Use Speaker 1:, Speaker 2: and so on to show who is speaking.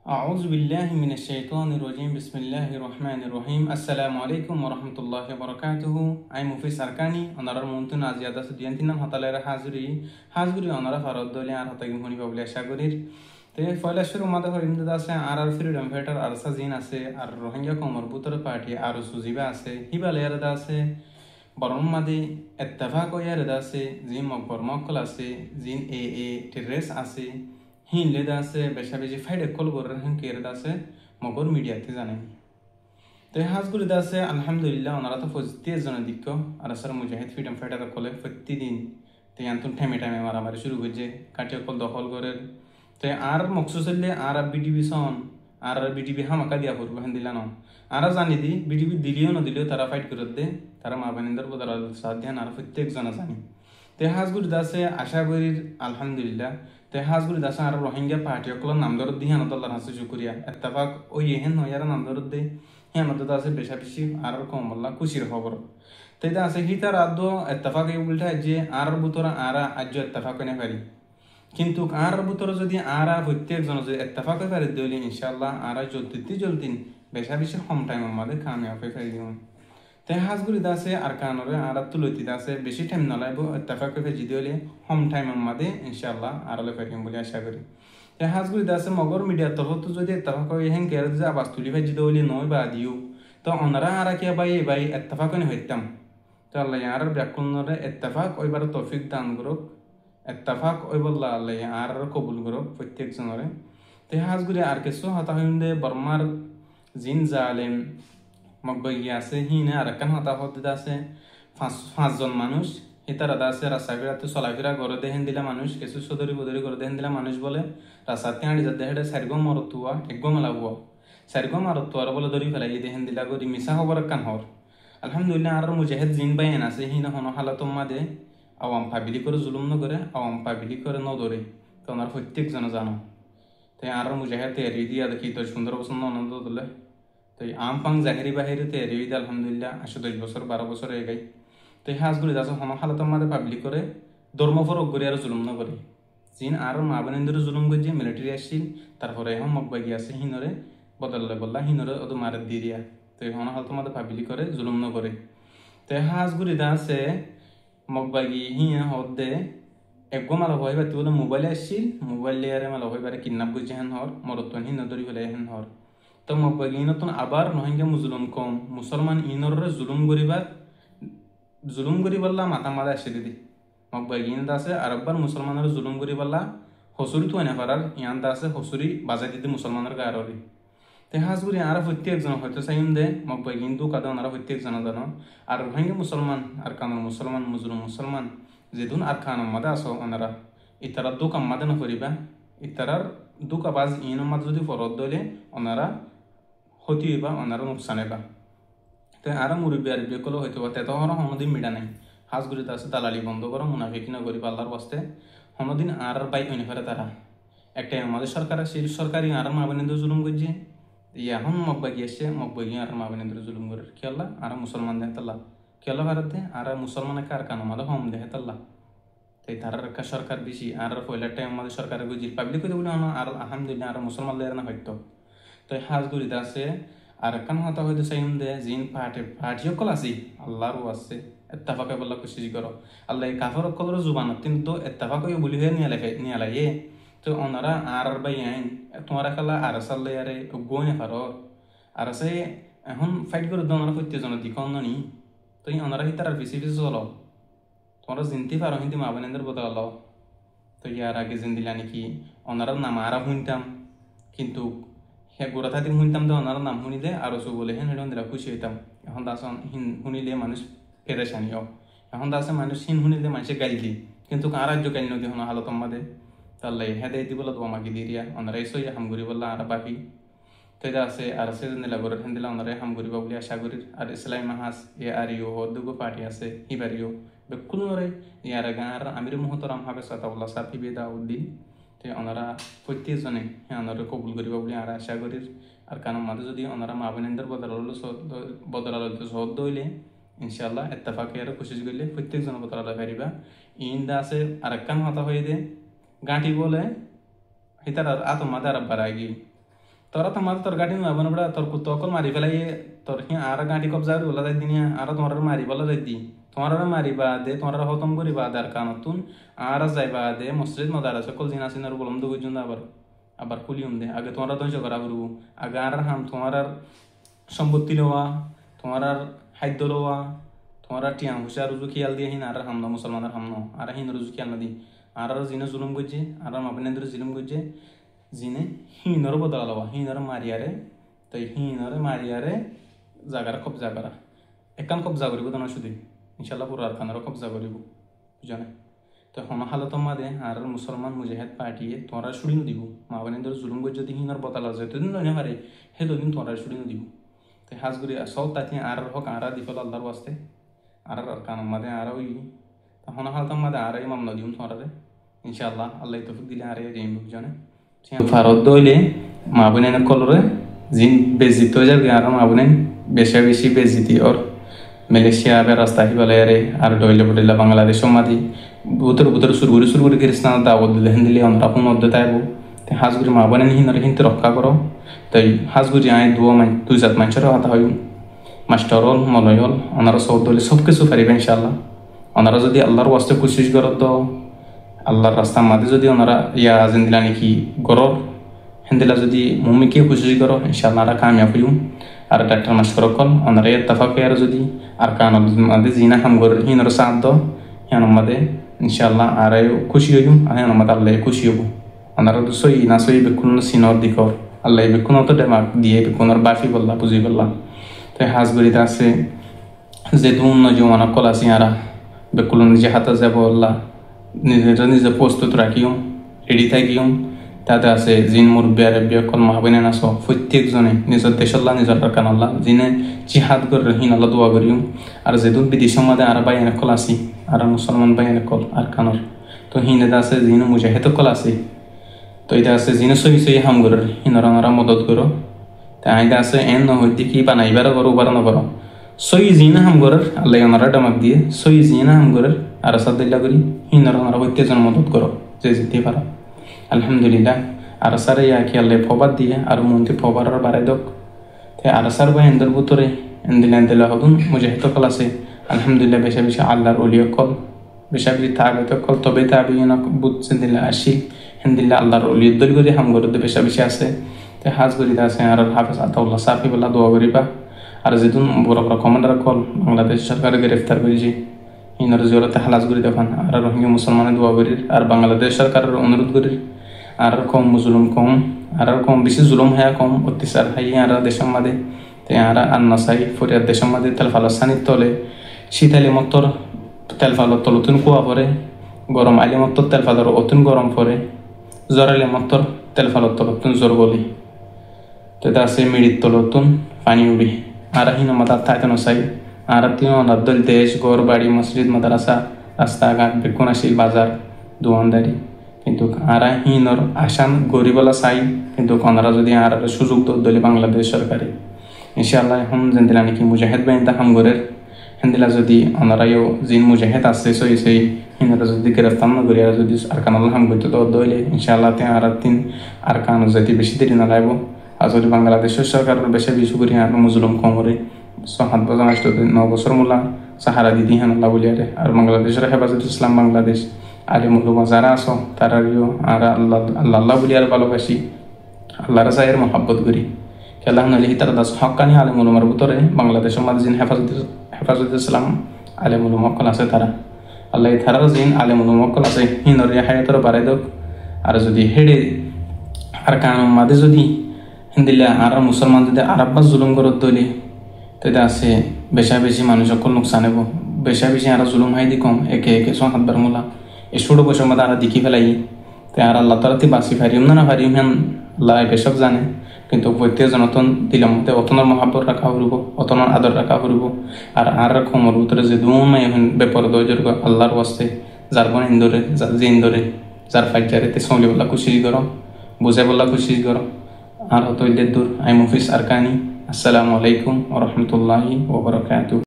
Speaker 1: أعوذ بالله من الشيطان الرجيم بسم الله الرحمن الرحيم السلام عليكم ورحمة الله وبركاته أي مفيس أركاني أنا رمونتون أزيادة سديانتنا هطلع حاضري أنا رفرد دولي عن هطاقم هوني بابلي شاقرير তে ফয়লা শুরু মাদা হর ইমদাদ আছে আর ফ্রিডম ফাইটার আর সাজিন আছে আর রোহিঙ্গা কমর বুতর পার্টি আর সুজিবা আছে হিবালে আলাদা আছে বরং মাদি ইত্তেফাক ইয়ারদা আছে জিম মকবর মকল আছে জিন এ টেরেস আছে হিন লেদা আছে বেশা বেশি ফাইডে কল গরের হিন কেরদা আছে মগর মিডিয়াতে জানে তে হাজগুলি দা আছে আলহামদুলিল্লাহ ওনারা তো ফজিতে জন দিক্ক আর সার মুজাহিদ ফ্রিডম ফাইটার কলে প্রতিদিন তে আন্তন টাইমে মারামারি শুরু করছে কাটিয়া কল দখল করের তে আর মকসুসলে আর বিডিবি সন আর বিডিবি হামাকা দিয়া করবো হেন দিলা ন আর জানি দি বিডিবি দিলিও ন দিলিও তারা ফাইট করে দে তারা মা বানিন্দার বদল সাথ দেন আর প্রত্যেক জনা জানি তে হাজগুলি দাসে আশা করি আলহামদুলিল্লাহ তে হাজগুলি দাসে আর রোহিঙ্গা পার্টি অকল নাম দরদ দি হানত আল্লাহর হাসে শুকরিয়া ইত্তেফাক ওই হেন নয়ার নাম দরদ দে হেনত দাসে বেশা বেশি আর কম আল্লাহ খুশির খবর তে দাসে হিতার আদো ইত্তেফাক এই উল্টা যে আর বুতরা আর আজ ইত্তেফাক নে পারি কিন্তু আর ভিতরে যদি আরা প্রত্যেকজন যদি ইত্তেফাক হয়ে পারে দিলে ইনশাআল্লাহ আরা জলদিন বেশা বেশি কম টাইম আমাদের কামিয়াব হয়ে পারি দিও তাই হাজগুলি দাসে আর কানরে আরা তুলতি দাসে বেশি টাইম নলাইব ইত্তেফাক হয়ে জিদি হলে কম টাইম আমাদের ইনশাআল্লাহ আরলে পারিম বলে আশা করি তাই হাজগুলি দাসে মগর মিডিয়া তরফ যদি ইত্তেফাক হয়ে হেন কের যে আবাস তুলি ভাই জিদি হলে নয় বা দিও তো ওনারা আরা কে ভাই ইত্তেফাক হয়ে হইতাম তো আল্লাহ আর ব্যাকুলরে ইত্তেফাক ওইবার তৌফিক দান করুক ইত্তেফাক ওই বললা আল্লাহ আর কবুল করো প্রত্যেক জনরে তে হাজগুলি আর কিছু হতা হইন্দে বর্মার জিন জালেম মকবগি আছে হিনে আর কান হতা হতে আছে পাঁচজন মানুষ হিতারা আছে রাস্তাঘাটে চলাফেরা করে দেখেন দিলা মানুষ কিছু সদরি বদরি করে দেখেন দিলা মানুষ বলে রাস্তাতে হাঁড়ি যাতে হেঁটে চারিগো মরতুয়া একগো মেলাবুয়া চারিগো মারতুয়ার বলে ধরি ফেলাই দেখেন দিলা গরি মিশা হবার কান হর আলহামদুলিল্লাহ আর মুজাহিদ জিন বাইন আছে হিনা হন হালাতম মাদে আওয়াম পাবলি করে জুলুম ন করে আওয়াম পাবলি করে ন ধরে তো ওনার প্রত্যেক জন জানো তাই আর মুজাহিদ তৈরি দিয়া দেখি তো সুন্দর পছন্দ আনন্দ দিলে তো আম পাং জাহেরি বাহিরে তৈরি দিয়ে আলহামদুলিল্লাহ 10-10 বছর 12 বছর হয়ে গেই তো এই হাজগুলি যাচ্ছে হন হালতের মাঝে পাবলি করে ধর্মফরক করে আর জুলুম ন করে জিন আর মা বোনেদের জুলুম করছে মিলিটারি আসছিল তারপরে এখন মকবাগি আছে হিনরে বদললে বললা হিনরে ওদের মারে দিয়ে দিয়া তো হন হালতের মাঝে পাবলি করে জুলুম ন করে তো এই হাজগুলি আছে মকবাগি হিয়া হদে একগো মালা হই বা তুলে মোবাইল আসছিল মোবাইল লেয়ারে মালা হই বারে কিডন্যাপ করছে হেন হর মরতন হিন ধরি ফেলে হেন হর তো মকবাগি নতুন আবার নহিঙ্গে মুজলুম কম মুসলমান ইনরে জুলুম করি বললা মাথা মারা আসে দিদি মকবাগি ইন আছে আরব্বার মুসলমানের জুলুম করি বললা হসুরি তো এনে পারার ইয়ান আছে হসুরি বাজাই দিদি মুসলমানের গায়রি তে হাজগুলি আর প্রত্যেকজন হয়তো চাইম দে মকবাগি কিন্তু কাদা ওনারা প্রত্যেকজন জানো আর রোহিঙ্গা মুসলমান আর কানোর মুসলমান মুজলুম মুসলমান যেদিন আর খানোর মাদে আসো ওনারা ইতারার দুঃখ আমাদে নকরিবা ইতারার দুঃখ আবাজ ইনের মাঝে যদি ফরত দলে ওনারা ক্ষতি হইবা ওনারা নুকসান হইবা তো আর মুরব্বী আর বিকল হইতে পারে তেত হর হনদিন মিডা নাই হাজগুলিতে আছে দালালি বন্ধ করো মুনাফিক না করিবা আল্লাহর বস্তে হনদিন আর বাইক হইনে পারে তারা একটা আমাদের সরকারি আর মা বোনেদের জুলুম করছে এখন মকবাগি এসে মকবাগি আর মা বোনেদের জুলুম করে কি আল্লাহ আর মুসলমান দেখে তাল্লাহ কি আল্লাহ ভারতে আর মুসলমানকে আর কানো আমাদের হোম দেখে তাল্লাহ তাই তার একটা সরকার বেশি আর পয়লার টাইম আমাদের সরকারের গুজির পাবলিক হইতে বলে আর আলহামদুলিল্লাহ আর মুসলমান লেয়ার না হইতো তো হাজগুলিতে আছে আর কান হতা হইতে চাইম দে জিন পার্টি অকল আছে আল্লাহরও আছে ইত্তেফাকে বললা কোশিশ করো আল্লাহ কাফের অকলের জুবানত কিন্তু ইত্তেফাকে বলি হয়ে নিয়ে লাগে তো ওনারা আর বাই আইন তোমার খেলা আর সাল্লে আরে গোনে পারো আর সে এখন ফাইট করে ওনারা প্রত্যেকজনের দিক নি তো ওনারা হিতার আর বেশি চলো তোমরা চিনতে পারো হিন্দি মা বোনেদের বদলালো তো ইয়ার আগে জিন দিলা নাকি ওনারা নাম আরা শুনতাম কিন্তু সে গোড়া থাকি শুনতাম তো ওনারা নাম শুনি দে আরো সব বলে হেন হেন দিলা খুশি হইতাম এখন দাস শুনিলে মানুষ পেরেশানিও এখন দাসে মানুষ শুনিলে মানুষে গাইল দি কিন্তু কার রাজ্য গাইল নদী হন হালত আমাদের তাল্লাই হেদে দিবল তো আমাকে দিয়ে দিয়া ওনারা এসো হামগুড়ি বললা আর বাকি তো এটা আছে আর সে নিলা গড়ে হেন দিলা ওনারা হামগুড়ি বলি আশা করি আর ইসলামী মাহাজ এ আর ইউ দুগো পার্টি আছে হিবারিও বেকুল নরে ইয়ার গাঁর আমির মুহতরাম হাবে সাতাউল্লাহ সাফি বেদা উদ্দিন তো ওনারা প্রত্যেকজনে ওনারা কবুল করিব বলে আর আশা করি আর কারণ মাঝে যদি ওনারা মা বোনেদের বদলালো সহদ হইলে ইনশাআল্লাহ ইত্তেফাকে আর কোশিশ করলে প্রত্যেকজন বদলাতে পারিবা ইন্দা আছে আর একখান হতা হয়ে দে গাঁটি বলে হিতার আতমাদে আর বাড়াই তোরা তোমার তোর গাড়ি নয় বনে বড় তোর কুত্তো অকল মারি ফেলাই তোর আর গাড়ি কবজা বলা যাই দিন আর তোমার মারি বলা যাই দি তোমার মারিবা দে তোমার হতম করিবা দার কানতুন আর যাইবা দে মসজিদ মদার আছে কল জিনা সিনার বলম দু গুজন আবার আবার কুলিউম দে আগে তোমরা ধ্বংস করা করবো আগে আর হাম তোমার সম্পত্তি লওয়া তোমার খাদ্য লওয়া তোমার টিয়া হুসা রুজু খেয়াল দিয়ে হিন আর হাম না মুসলমানের হাম ন আর হিন রুজু খেয়াল না দি আর জিনে জুলুম করছে আর মাপিনের জুলুম করছে জিনে হিনর বদলা লওয়া হিনর মারিয়ারে তো হিনরে মারিয়ারে জাগার কবজা করা একান কবজা করিব তো না শুধু ইনশাল্লাহ পুরো আর কানারও কবজা করিব বুঝনে তো হন হালত মাদে আর মুসলমান মুজাহিদ পার্টিয়ে তোমরা শুড়ি দিব মা বোনদের জুলুম করে যদি হিনর বদলা যায় তো দিন নয় পারে সেই দুদিন তোমরা শুড়ি দিব তো হাজগুড়ি সব তাতে আর হোক আর দিফল আল্লাহর ওয়াস্তে আর কানার মাদে আর ওই হন হালত মাদে আর এই মামলা দিম তোমরা ইনশাল্লাহ আল্লাহ তৌফিক দিলে আর যাইম বুঝনে ভারত দইলে মা বোনের কলরে জিন বেজিত হয়ে যাবে আর মা বোনের বেশি বেশি বেজিতি ওর মালয়েশিয়া রাস্তা হিবালে আর ডইলে বডিলা বাংলাদেশ মাদি বুতর বুতর সুরগুড়ি খ্রিস্টান দাওয়াত দিলে হিন্দিলে আমরা কোন মধ্যে আইব তাই হাজগুড়ি মা বোনের হিন্দরে হিন্দি রক্ষা করো তাই হাজগুড়ি আই দুই জাত মানুষেরও হাতা হয় মাস্টার হল মলয় হল ওনারা সব দলে সব কিছু পারিবে ইনশাল্লাহ ওনারা যদি আল্লাহর ওয়াস্তে কোশিশ করো তো আল্লাহর রাস্তার মাঝে যদি ওনারা ইয়া জিন্দিলা নাকি গরর হিন্দিলা যদি মুমিকে কোশিশ করো ইনশাল্লাহ আর কামিয়াব হইম আর ডাক্তার মাস্কর কল ওনারা ইত্তেফাক আর যদি আর কান মাঝে জিনা হাম গরর হিনর সাথ দ হিন মাঝে ইনশাল্লাহ আর খুশি হইম আর হিন মাঝে আল্লাহ খুশি হব ওনারা তো সই না সই বেকুন সিনর দিকর আল্লাহ বেকুন তো ডেমাক দিয়ে বেকুনের বাফি বললা বুঝি বললা তো হাজগরিতে আছে যে দুন নজওয়ান কল আছে আর বেকুল নিজে হাতে যাব আল্লাহ নিজে প্রস্তুত রাখিও রেডি থাকিও তাতে আছে জিন মুরব্বী আর বিয়কল মাহবিনে নাচ প্রত্যেকজনে নিজের দেশাল্লাহ নিজের কান আল্লাহ জিনে জিহাদ করে হিন আল্লাহ দোয়া করিও আর যেদুন বিদেশের মধ্যে আর বাই কল আসি আর মুসলমান বাই কল আর কানর তো হিনে আছে জিন মুজাহিদ কল আছে তো এটা আছে জিনে সহি সহি হাম করে হিনর ওনারা মদত করো তা আইদা আছে এন নহইতে কি বানাইবার করো উবার নকরো সই জিনা হাম করে আল্লাহ ওনারা ডামাক দিয়ে সই জিনা হাম করে আর সাদিল্লা করি হিনর ওনারা প্রত্যেকজন মদত করো যে যেতে পারো আলহামদুলিল্লাহ আর সারে ইয়াকে আল্লাহ ফবাদ দিয়ে আর মন্ত্রী ফবার বাড়াই দক তে আর সার বা এন্দর ভিতরে এন্দিলা হদুন মুজাহিদ কল আছে আলহামদুলিল্লাহ বেশা বেশি আল্লাহর ওলিয়া কল বেশা বেশি তাবিত কল তবে তাবিনা বুঝছেন দিল্লা আসি হিন্দিল্লা আল্লাহর ওলিয়া দল করে হাম করে বেশা বেশি আছে তে হাজ করিতে আছে আর হাফেজ আতাউল্লাহ সাফি বলা দোয়া করিবা আর যেদিন বড় বড় কমান্ডার কল বাংলাদেশ সরকারে গ্রেফতার করেছে হিনর জোরতে হালাজ করি দেখান আর রোহিঙ্গা মুসলমানের দোয়া করির আর বাংলাদেশ সরকারের অনুরোধ করির আর কম জুলুম কম আর কম বেশি জুলুম হ্যাঁ কম অত্যাচার হাই আর দেশের মাঝে তাই আর আন্নাসাই ফরিয়ার দেশের মাঝে তেল ফালাস্তানির তলে শীতালি মত্তর তেল ফালর তলতুন কুয়া পরে গরম আলি মত্তর তেল ফালর অতুন গরম পরে জ্বর আলি মত্তর তেল ফালর তলতুন জ্বর গলি তো এটা আছে মিড়ির তলতুন পানি উড়ি আর হিন মাতার থাকেন সাই আর তিন দল দেশ ঘর বাড়ি মসজিদ মাদ্রাসা রাস্তাঘাট বেকুনাশীল বাজার দোয়ানদারি কিন্তু আর হিনর আসান গরিবলা চাই কিন্তু ওনারা যদি আর সুযোগ দলি বাংলাদেশ সরকারে ইনশাআল্লাহ এখন যেদিলা নাকি মুজাহিদ বাহিনী হাম গরের হেন্দিলা যদি ওনারাও জিন মুজাহিদ আছে সই সেই হিনরা যদি গ্রেফতার না করি আর যদি আর কান হাম করতে তো দইলে ইনশাআল্লাহ আর তিন আর কান যদি বেশি দেরি না লাগবো আর যদি বাংলাদেশের সরকারের বেশি বেশি করি আর মুজলুম কম করে 7 বছর 9 বছর মূলা সাহারা দিদি হেন আল্লাহ বলিয়ারে আর বাংলাদেশের হেফাজত ইসলাম বাংলাদেশ আলিম উলমা যারা আছো তারারিও আর আল্লাহ আল্লাহ বলিয়ার ভালোবাসি আল্লাহর সাহের মহাব্বত করি খেলাম নলি তারা দাস হকানি আলিম উলমার ভিতরে বাংলাদেশের মাঝে জিন হেফাজত ইসলাম আলিম উলমা কল আছে তারা আল্লাহ তারার জিন আলিম উলমা কল আছে হিনরে হায়াতর বাড়াই দক আর যদি হেডে আর কান মাঝে যদি হিন্দিলা আর মুসলমান যদি আরব্বা জুলুম করত দলি তাতে আছে বেশা বেশি মানুষ সকল নোকসান হব বেশা বেশি আর জুলুম হাই দি কম একে একে 7 মূলা এই ছোট বয়সের মধ্যে আর দেখি ফেলাই তাই আর আল্লাহ তালাতে বাঁচি ফারিম না ফারিম হেন আল্লাহ বেসব জানে কিন্তু প্রত্যেকজন অতন দিলাম মতে অতনের মহাব্বত রাখা ফুরব অতনের আদর রাখা ফুরব আর খমর ভিতরে যে দুমাই এখন বেপর দৈজর আল্লাহর ওয়াস্তে যার বোন ইন্দরে যে ইন্দরে যার ফাইজারে তে সঙ্গে বললা খুশি করো বুঝে বললা খুশি করো আর হতো দূর আই মুফিস আরকানি আসসালামু আলাইকুম ওয়া রাহমাতুল্লাহি ওয়া বারাকাতুহু।